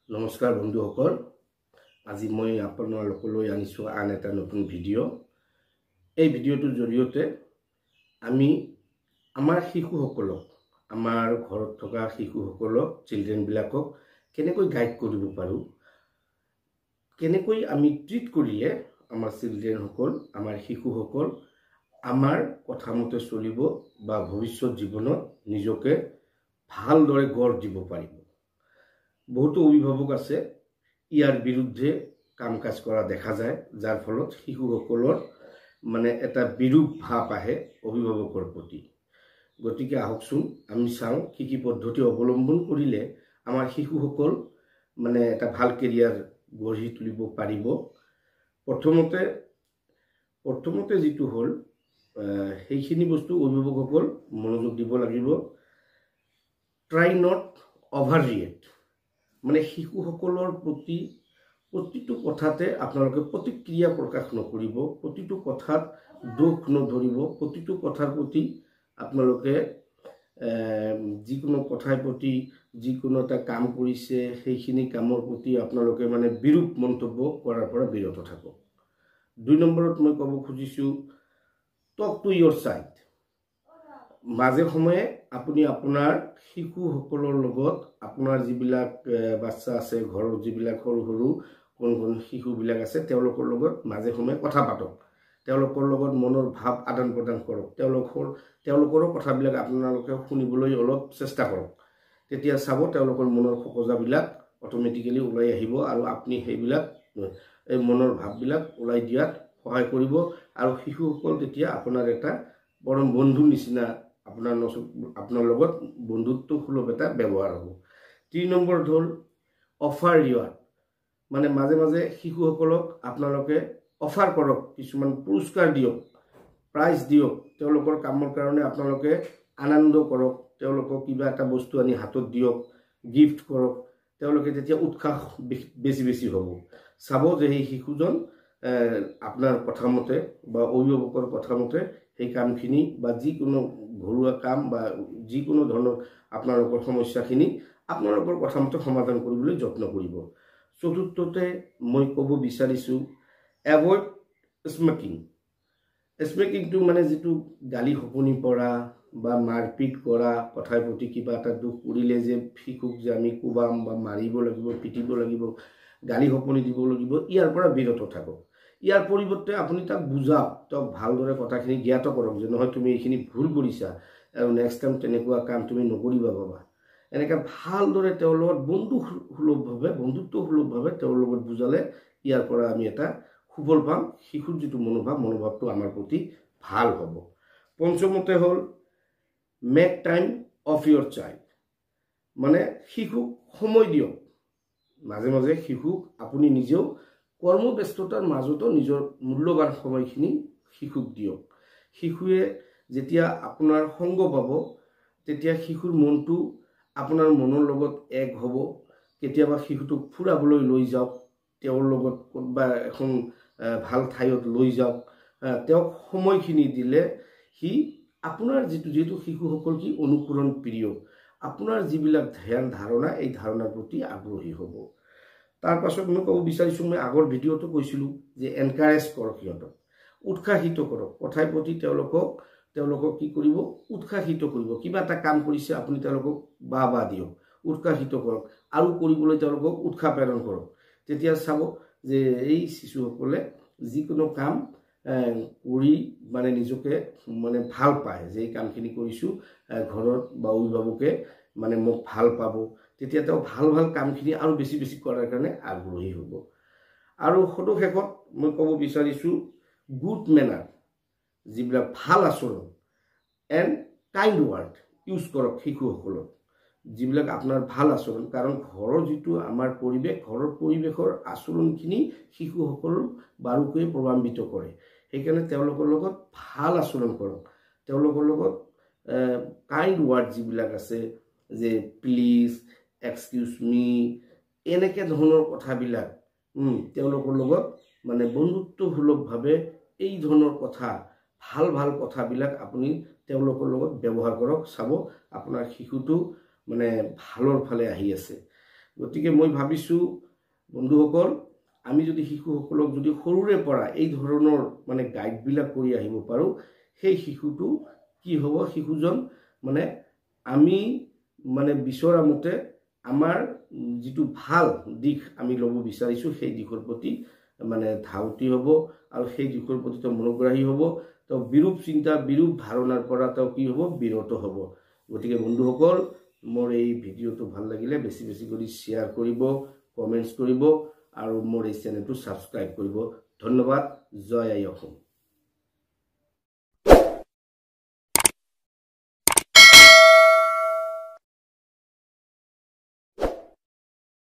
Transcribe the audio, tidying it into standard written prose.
নমস্কাৰ বন্ধুসকল, আজি মই আপোনালোকলৈ আনিছোঁ আন এটা নতুন ভিডিঅ'। এই ভিডিঅ'টোৰ জৰিয়তে আমি আমাৰ শিশুসকলক, আমাৰ ঘৰত থকা শিশুসকলক, চিলড্ৰেনবিলাকক কেনেকৈ গাইড কৰিব পাৰোঁ, কেনেকৈ আমি ট্ৰিট কৰিলে আমাৰ চিলড্ৰেনসকল, আমাৰ শিশুসকল আমাৰ কথামতে চলিব বা ভৱিষ্যত জীৱনত নিজকে ভালদৰে গঢ় দিব পাৰিব। বহুতো অভিভাৱক আছে ইয়াৰ বিৰুদ্ধে কাম কাজ কৰা দেখা যায়, যাৰ ফলত শিশুসকলৰ এটা বিৰূপ ভাৱ আহে অভিভাৱকৰ প্ৰতি। গতিকে আহকচোন আমি চাওঁ কি কি পদ্ধতি অৱলম্বন কৰিলে আমাৰ শিশুসকল এটা ভাল কেৰিয়াৰ গঢ়ি তুলিব পাৰিব। প্ৰথমতে যিটো হ'ল সেইখিনি বস্তু অভিভাৱকসকল মনোযোগ দিব লাগিব। ট্ৰাই নট অভাৰ ৰিয়েক্ট, শিশুসকলৰ প্ৰতি প্ৰতিটো কথাতে আপোনালোকে প্ৰতিক্ৰিয়া প্ৰকাশ নকৰিব, প্ৰতিটো কথাত দুখ নধৰিব, প্ৰতিটো কথাৰ প্ৰতি আপোনালোকে যিকোনো কথাৰ প্ৰতি যিকোনো এটা কাম কৰিছে সেইখিনি কামৰ প্ৰতি আপোনালোকে বিৰূপ মন্তব্য কৰাৰ পৰা বিৰত থাকক। 2 নম্বৰত মই ক'ব খুজিছোঁ, টক টু ইয়ৰ চাইল্ড। মাজে সময়ে আপুনি আপোনাৰ শিশুসকলৰ লগত, আপোনাৰ যিবিলাক বাচ্চা আছে ঘৰৰ, যিবিলাক সৰু সৰু কোন শিশুবিলাক আছে, তেওঁলোকৰ লগত মাজে সময়ে কথা পাতক, তেওঁলোকৰ লগত মনৰ ভাৱ আদান প্ৰদান কৰক, তেওঁলোকৰো কথাবিলাক আপোনালোকে শুনিবলৈ অলপ চেষ্টা কৰক। তেতিয়া চাব তেওঁলোকৰ মনৰ খোকোজাবিলাক অট'মেটিকেলি ওলাই আহিব আৰু আপুনি সেইবিলাক এই মনৰ ভাৱবিলাক ওলাই দিয়াত সহায় কৰিব আৰু শিশুসকল তেতিয়া আপোনাৰ এটা পৰম বন্ধুৰ নিচিনা আপোনাৰ লগত বন্ধুত্বসুলভ এটা ব্যৱহাৰ হ'ব। 3 নম্বৰত হ'ল অফাৰ ৰিৱাৰ্ড। মাজে মাজে শিশুসকলক আপোনালোকে অফাৰ কৰক, কিছুমান পুৰস্কাৰ দিয়ক, প্ৰাইজ দিয়ক, তেওঁলোকৰ কামৰ কাৰণে আপোনালোকে আনন্দ কৰক, তেওঁলোকক কিবা এটা বস্তু আনি হাতত দিয়ক, গিফ্ট কৰক, তেওঁলোকে তেতিয়া উৎসাহ বেছি হ'ব। চাব যে সেই শিশুজন আপোনাৰ কথামতে বা অভিভাৱকৰ কথামতে সেই কামখিনি বা যিকোনো ঘৰুৱা কাম বা যিকোনো ধৰণৰ আপোনালোকৰ সমস্যাখিনি আপোনালোকৰ কথামতে সমাধান কৰিবলৈ যত্ন কৰিব। 4ৰ্থতে মই ক'ব বিচাৰিছোঁ, এভইড স্মকিং। স্মকিংটো যিটো গালি শপনি পৰা বা মাৰপিট কৰা, কথাৰ প্ৰতি কিবা এটা দুখ কৰিলে যে শিশুক যে আমি কোবাম বা মাৰিব লাগিব, পিটিব লাগিব, গালি শপনি দিব লাগিব, ইয়াৰ পৰা বিৰত থাকক। ইয়াৰ পৰিৱৰ্তে আপুনি তাক বুজাওক, তেওঁক ভালদৰে কথাখিনি জ্ঞাত কৰক যে নহয় তুমি এইখিনি ভুল কৰিছা আৰু নেক্সট টাইম তেনেকুৱা কাম তুমি নকৰিবা বাবা। এনেকৈ ভালদৰে তেওঁৰ লগত বন্ধুত্বসুলভভাৱে তেওঁৰ লগত বুজালে ইয়াৰ পৰা আমি এটা সুফল পাম, শিশুৰ যিটো মনোভাৱটো আমাৰ প্ৰতি ভাল হ'ব। 5মতে হ'ল make time of your child. শিশুক সময় দিয়ক। মাজে মাজে শিশুক আপুনি নিজেও কৰ্মব্যস্ততাৰ মাজতো নিজৰ মূল্যৱান সময়খিনি শিশুক দিয়ক। শিশুৱে যেতিয়া আপোনাৰ সংগ পাব তেতিয়া শিশুৰ মনটো আপোনাৰ মনৰ লগত এক হ'ব। কেতিয়াবা শিশুটোক ফুৰাবলৈ লৈ যাওক, তেওঁৰ লগত ক'ৰবা এখন ভাল ঠাইত লৈ যাওক, তেওঁক সময়খিনি দিলে সি আপোনাৰ যিহেতু শিশুসকল কি অনুকৰণ প্ৰিয়, আপোনাৰ যিবিলাক ধ্যান ধাৰণা এই ধাৰণাৰ প্ৰতি আগ্ৰহী হ'ব। তাৰ পাছত মই ক'ব বিচাৰিছোঁ, মই আগৰ ভিডিঅ'টো কৈছিলোঁ যে এনকাৰেজ কৰক, সিহঁতক উৎসাহিত কৰক, কথাৰ প্ৰতি তেওঁলোকক কি কৰিব, উৎসাহিত কৰিব। কিবা এটা কাম কৰিছে আপুনি তেওঁলোকক বাহ দিয়ক, উৎসাহিত কৰক আৰু কৰিবলৈ তেওঁলোকক উৎসাহ প্ৰেৰণ কৰক। তেতিয়া চাব যে এই শিশুসকলে যিকোনো কাম কৰি নিজকে ভাল পায়, যে এই কামখিনি কৰিছোঁ ঘৰত বা অভিভাৱকে মোক ভাল পাব, তেতিয়া তেওঁ ভাল কামখিনি আৰু বেছি কৰাৰ কাৰণে আগ্ৰহী হ'ব। আৰু সদুশেষত মই ক'ব বিচাৰিছোঁ, গুড মেনাৰ, যিবিলাক ভাল আচৰণ এণ্ড কাইণ্ড ৱাৰ্ড ইউজ কৰক শিশুসকলক, যিবিলাক আপোনাৰ ভাল আচৰণ। কাৰণ ঘৰৰ যিটো আমাৰ পৰিৱেশ, ঘৰৰ পৰিৱেশৰ আচৰণখিনি শিশুসকল বাৰুকৈ প্ৰভাৱান্বিত কৰে। সেইকাৰণে তেওঁলোকৰ লগত ভাল আচৰণ কৰক, তেওঁলোকৰ লগত কাইণ্ড ৱাৰ্ড যিবিলাক আছে, যে প্লিজ, এক্সকিউজ মি, এনেকৈ ধৰণৰ কথাবিলাক তেওঁলোকৰ লগত বন্ধুত্বসুলভভাৱে এই ধৰণৰ কথা, ভাল কথাবিলাক আপুনি তেওঁলোকৰ লগত ব্যৱহাৰ কৰক। চাব আপোনাৰ শিশুটো ভালৰ ফালে আহি আছে। গতিকে মই ভাবিছোঁ বন্ধুসকল আমি যদি শিশুসকলক যদি সৰুৰে পৰা এই ধৰণৰ মানে গাইডবিলাক কৰি আহিব পাৰোঁ, সেই শিশুটো কি হ'ব, শিশুজন মানে আমি মানে বিচৰা মতে আমাৰ যিটো ভাল দিশ আমি ল'ব বিচাৰিছোঁ সেই দিশৰ প্ৰতি মানে ধাউতি হ'ব আৰু সেই দিশৰ প্ৰতি তেওঁ মনোগ্ৰাহী হ'ব, তেওঁ বিৰূপ চিন্তা বিৰূপ ধাৰণাৰ পৰা তেওঁ কি হ'ব, বিৰত হ'ব। গতিকে বন্ধুসকল মোৰ এই ভিডিঅ'টো ভাল লাগিলে বেছি বেছি কৰি শ্বেয়াৰ কৰিব, কমেণ্টছ কৰিব আৰু মোৰ এই চেনেলটো ছাবস্ক্ৰাইব কৰিব। ধন্যবাদ। জয় আই অসম।